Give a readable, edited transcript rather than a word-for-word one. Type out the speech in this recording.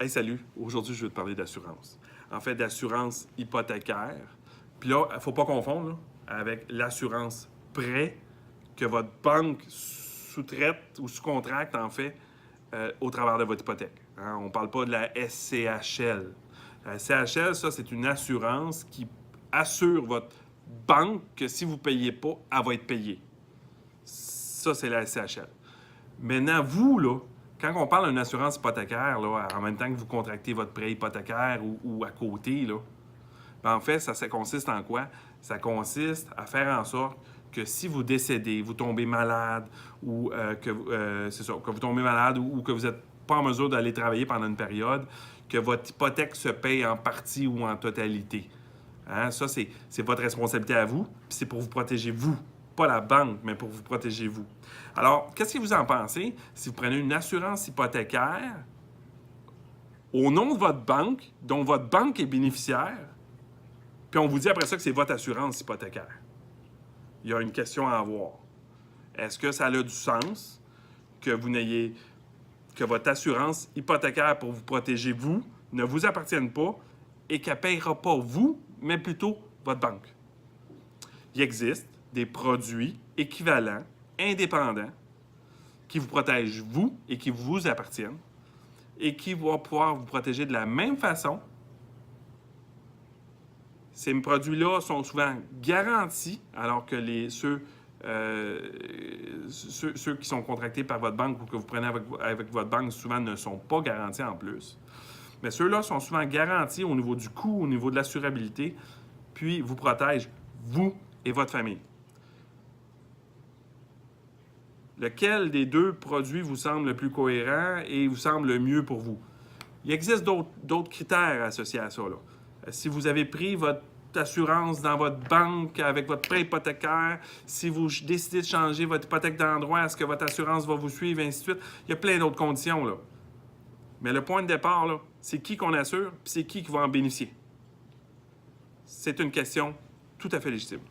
Hey, salut! Aujourd'hui, je vais te parler d'assurance. En fait, d'assurance hypothécaire. Puis là, il ne faut pas confondre là, avec l'assurance prêt que votre banque sous-traite ou sous-contracte, en fait, au travers de votre hypothèque. Hein? On ne parle pas de la SCHL. La SCHL, ça, c'est une assurance qui assure votre banque que si vous ne payez pas, elle va être payée. Ça, c'est la SCHL. Maintenant, vous, là, quand on parle d'une assurance hypothécaire, là, en même temps que vous contractez votre prêt hypothécaire ou à côté, là, ben en fait, ça consiste en quoi? Ça consiste à faire en sorte que si vous décédez, vous tombez malade ou que vous tombez malade ou que vous n'êtes pas en mesure d'aller travailler pendant une période, que votre hypothèque se paye en partie ou en totalité. Hein? Ça, c'est votre responsabilité à vous, puis c'est pour vous protéger vous. Pas la banque, mais pour vous protéger vous. Alors, qu'est-ce que vous en pensez si vous prenez une assurance hypothécaire au nom de votre banque, dont votre banque est bénéficiaire, puis on vous dit après ça que c'est votre assurance hypothécaire? Il y a une question à avoir. Est-ce que ça a du sens que que votre assurance hypothécaire pour vous protéger vous ne vous appartienne pas et qu'elle ne payera pas vous, mais plutôt votre banque? Il existe des produits équivalents, indépendants, qui vous protègent vous et qui vous appartiennent et qui vont pouvoir vous protéger de la même façon. Ces produits-là sont souvent garantis, alors que ceux qui sont contractés par votre banque ou que vous prenez avec votre banque souvent ne sont pas garantis en plus. Mais ceux-là sont souvent garantis au niveau du coût, au niveau de l'assurabilité, puis vous protègent, vous et votre famille. Lequel des deux produits vous semble le plus cohérent et vous semble le mieux pour vous? Il existe d'autres critères associés à ça, là. Si vous avez pris votre assurance dans votre banque avec votre prêt hypothécaire, si vous décidez de changer votre hypothèque d'endroit, est-ce que votre assurance va vous suivre, ainsi de suite? Il y a plein d'autres conditions, là. Mais le point de départ, là, c'est qui qu'on assure, puis c'est qui va en bénéficier. C'est une question tout à fait légitime.